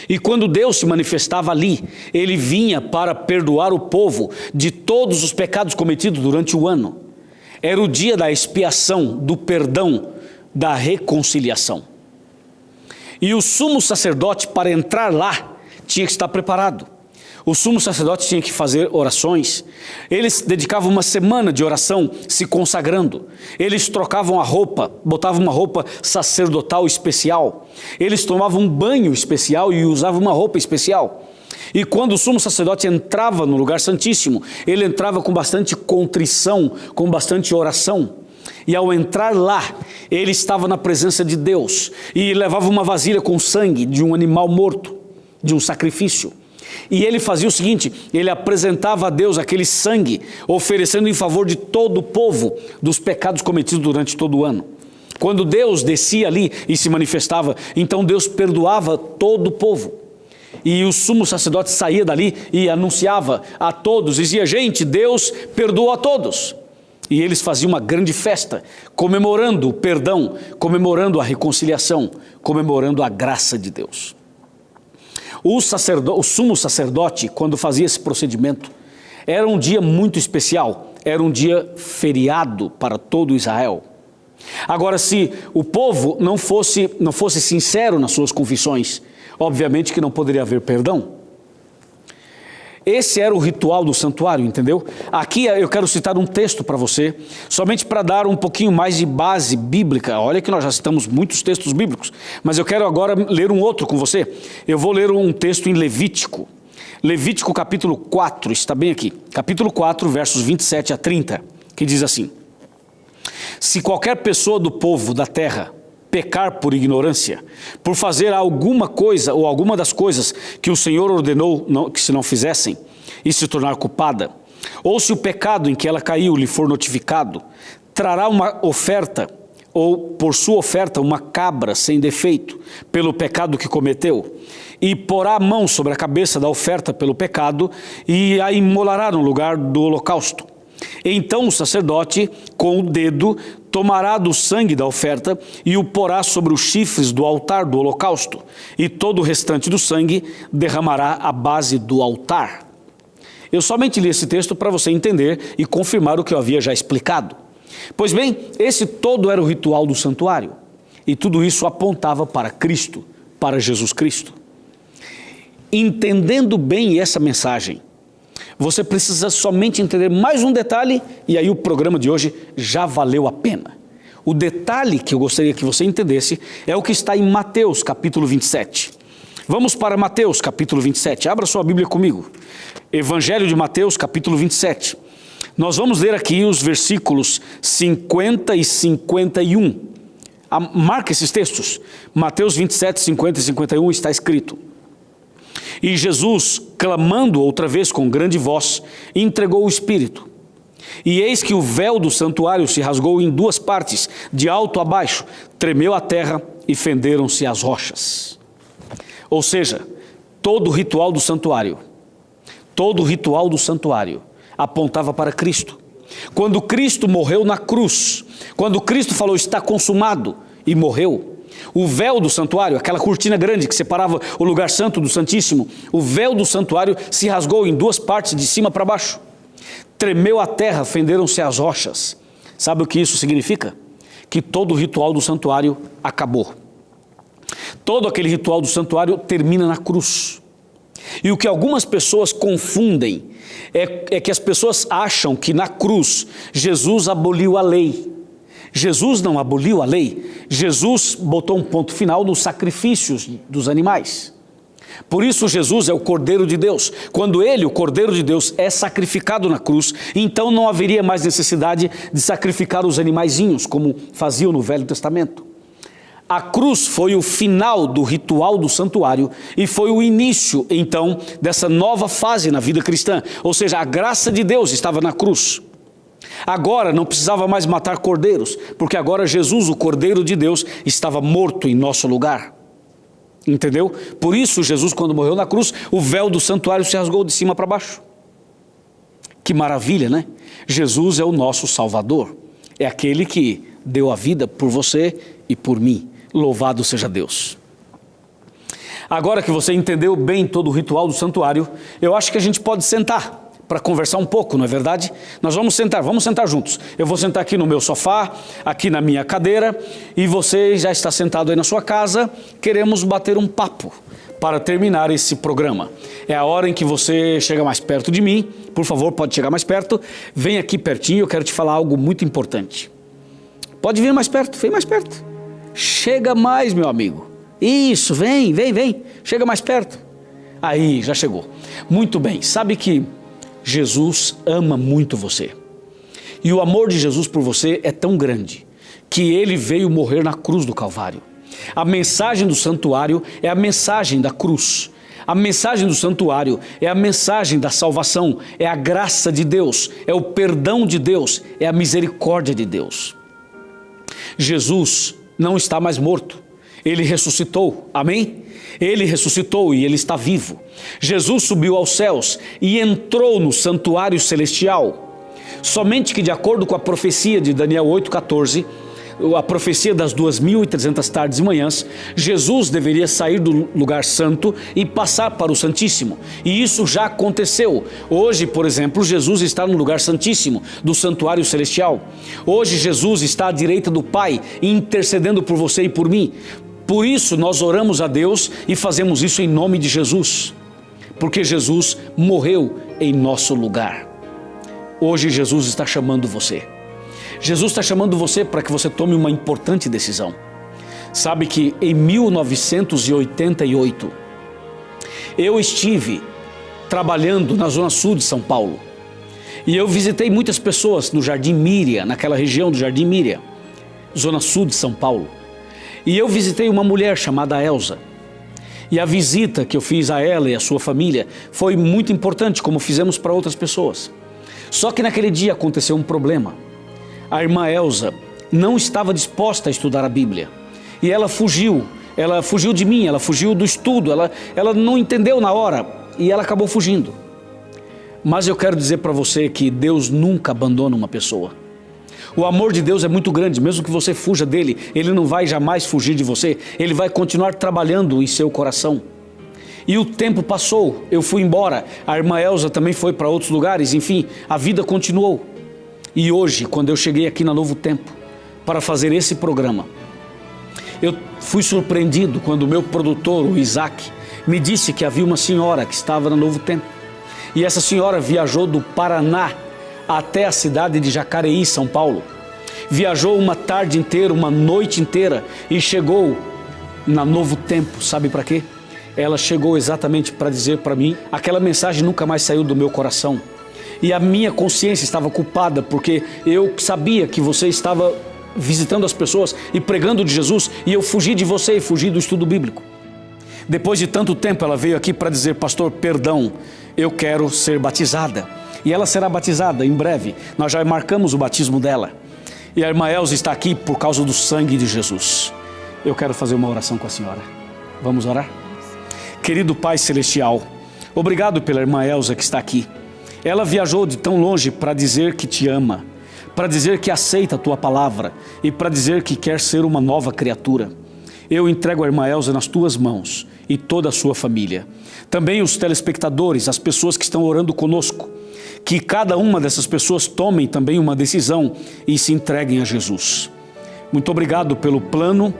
E quando Deus se manifestava ali, ele vinha para perdoar o povo de todos os pecados cometidos durante o ano. Era o dia da expiação, do perdão, da reconciliação. E o sumo sacerdote, para entrar lá, tinha que estar preparado. O sumo sacerdote tinha que fazer orações. Eles dedicavam uma semana de oração se consagrando. Eles trocavam a roupa, botavam uma roupa sacerdotal especial. Eles tomavam um banho especial e usavam uma roupa especial. E quando o sumo sacerdote entrava no lugar santíssimo, ele entrava com bastante contrição, com bastante oração. E ao entrar lá, ele estava na presença de Deus e levava uma vasilha com sangue de um animal morto, de um sacrifício. E ele fazia o seguinte, ele apresentava a Deus aquele sangue, oferecendo em favor de todo o povo, dos pecados cometidos durante todo o ano. Quando Deus descia ali e se manifestava, então Deus perdoava todo o povo. E o sumo sacerdote saía dali e anunciava a todos, dizia: gente, Deus perdoa a todos. E eles faziam uma grande festa, comemorando o perdão, comemorando a reconciliação, comemorando a graça de Deus. O sumo sacerdote, quando fazia esse procedimento, era um dia muito especial, era um dia feriado para todo Israel. Agora, se o povo não fosse sincero nas suas confissões, obviamente que não poderia haver perdão. Esse era o ritual do santuário, entendeu? Aqui eu quero citar um texto para você, somente para dar um pouquinho mais de base bíblica. Olha que nós já citamos muitos textos bíblicos, mas eu quero agora ler um outro com você. Eu vou ler um texto em Levítico. Levítico capítulo 4, está bem aqui. Capítulo 4, versos 27 a 30, que diz assim: se qualquer pessoa do povo da terra pecar por ignorância, por fazer alguma coisa ou alguma das coisas que o Senhor ordenou que se não fizessem, e se tornar culpada, ou se o pecado em que ela caiu lhe for notificado, trará uma oferta, ou por sua oferta uma cabra sem defeito, pelo pecado que cometeu, e porá a mão sobre a cabeça da oferta pelo pecado, e a imolará no lugar do holocausto. Então o sacerdote, com o dedo, tomará do sangue da oferta e o porá sobre os chifres do altar do holocausto, e todo o restante do sangue derramará à base do altar. Eu somente li esse texto para você entender e confirmar o que eu havia já explicado. Pois bem, esse todo era o ritual do santuário, e tudo isso apontava para Cristo, para Jesus Cristo. Entendendo bem essa mensagem, você precisa somente entender mais um detalhe, e aí o programa de hoje já valeu a pena. O detalhe que eu gostaria que você entendesse é o que está em Mateus capítulo 27. Vamos para Mateus capítulo 27, abra sua Bíblia comigo. Evangelho de Mateus capítulo 27. Nós vamos ler aqui os versículos 50 e 51. Marque esses textos. Mateus 27, 50 e 51 está escrito: e Jesus, clamando outra vez com grande voz, entregou o Espírito. E eis que o véu do santuário se rasgou em duas partes, de alto a baixo, tremeu a terra e fenderam-se as rochas. Ou seja, todo o ritual do santuário apontava para Cristo. Quando Cristo morreu na cruz, quando Cristo falou está consumado e morreu, o véu do santuário, aquela cortina grande que separava o lugar santo do santíssimo, o véu do santuário se rasgou em duas partes, de cima para baixo. Tremeu a terra, fenderam-se as rochas. Sabe o que isso significa? Que todo o ritual do santuário acabou. Todo aquele ritual do santuário termina na cruz. E o que algumas pessoas confundem é que as pessoas acham que na cruz Jesus aboliu a lei. Jesus não aboliu a lei. Jesus botou um ponto final nos sacrifícios dos animais. Por isso Jesus é o Cordeiro de Deus. Quando ele, o Cordeiro de Deus, é sacrificado na cruz, então não haveria mais necessidade de sacrificar os animaizinhos, como faziam no Velho Testamento. A cruz foi o final do ritual do santuário e foi o início, então, dessa nova fase na vida cristã. Ou seja, a graça de Deus estava na cruz. Agora não precisava mais matar cordeiros, porque agora Jesus, o Cordeiro de Deus, estava morto em nosso lugar. Entendeu? Por isso Jesus, quando morreu na cruz, o véu do santuário se rasgou de cima para baixo. Que maravilha, né? Jesus é o nosso Salvador. É aquele que deu a vida por você e por mim. Louvado seja Deus. Agora que você entendeu bem todo o ritual do santuário, eu acho que a gente pode sentar para conversar um pouco, não é verdade? Nós vamos sentar juntos. Eu vou sentar aqui no meu sofá, aqui na minha cadeira, e você já está sentado aí na sua casa. Queremos bater um papo para terminar esse programa. É a hora em que você chega mais perto de mim. Por favor, pode chegar mais perto. Vem aqui pertinho, eu quero te falar algo muito importante. Pode vir mais perto, vem mais perto. Chega mais, meu amigo. Isso, vem. Chega mais perto. Aí, já chegou. Muito bem, sabe que Jesus ama muito você. E o amor de Jesus por você é tão grande que ele veio morrer na cruz do Calvário. A mensagem do santuário é a mensagem da cruz. A mensagem do santuário é a mensagem da salvação, é a graça de Deus, é o perdão de Deus, é a misericórdia de Deus. Jesus não está mais morto, ele ressuscitou, amém? Ele ressuscitou e ele está vivo. Jesus subiu aos céus e entrou no santuário celestial. Somente que, de acordo com a profecia de Daniel 8,14, a profecia das 2.300 tardes e manhãs, Jesus deveria sair do lugar santo e passar para o Santíssimo. E isso já aconteceu. Hoje, por exemplo, Jesus está no lugar santíssimo do santuário celestial. Hoje Jesus está à direita do Pai, intercedendo por você e por mim. Por isso nós oramos a Deus e fazemos isso em nome de Jesus, porque Jesus morreu em nosso lugar. Hoje Jesus está chamando você. Jesus está chamando você para que você tome uma importante decisão. Sabe que em 1988, eu estive trabalhando na zona sul de São Paulo. E eu visitei muitas pessoas no Jardim Miriam, naquela região do Jardim Miriam, zona sul de São Paulo. E eu visitei uma mulher chamada Elza. E a visita que eu fiz a ela e a sua família foi muito importante, como fizemos para outras pessoas. Só que naquele dia aconteceu um problema. A irmã Elza não estava disposta a estudar a Bíblia. E ela fugiu de mim, ela fugiu do estudo, ela não entendeu na hora e ela acabou fugindo. Mas eu quero dizer para você que Deus nunca abandona uma pessoa. O amor de Deus é muito grande, mesmo que você fuja dele, ele não vai jamais fugir de você, ele vai continuar trabalhando em seu coração. E o tempo passou, eu fui embora, a irmã Elza também foi para outros lugares, enfim, a vida continuou. E hoje, quando eu cheguei aqui na Novo Tempo para fazer esse programa, eu fui surpreendido quando o meu produtor, o Isaac, me disse que havia uma senhora que estava na Novo Tempo. E essa senhora viajou do Paraná até a cidade de Jacareí, São Paulo. Viajou uma tarde inteira, uma noite inteira e chegou na Novo Tempo. Sabe para quê? Ela chegou exatamente para dizer para mim, aquela mensagem nunca mais saiu do meu coração. E a minha consciência estava culpada porque eu sabia que você estava visitando as pessoas e pregando de Jesus e eu fugi de você e fugi do estudo bíblico. Depois de tanto tempo ela veio aqui para dizer, pastor, perdão, eu quero ser batizada. e ela será batizada em breve. Nós já marcamos o batismo dela. E a irmã Elza está aqui por causa do sangue de Jesus. Eu quero fazer uma oração com a senhora. Vamos orar? Querido Pai Celestial, obrigado pela irmã Elza que está aqui. Ela viajou de tão longe para dizer que te ama, para dizer que aceita a tua palavra e para dizer que quer ser uma nova criatura. Eu entrego a irmã Elza nas tuas mãos e toda a sua família. Também os telespectadores, as pessoas que estão orando conosco. Que cada uma dessas pessoas tomem também uma decisão e se entreguem a Jesus. Muito obrigado pelo plano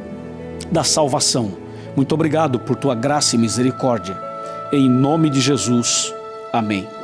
da salvação. Muito obrigado por tua graça e misericórdia. Em nome de Jesus. Amém.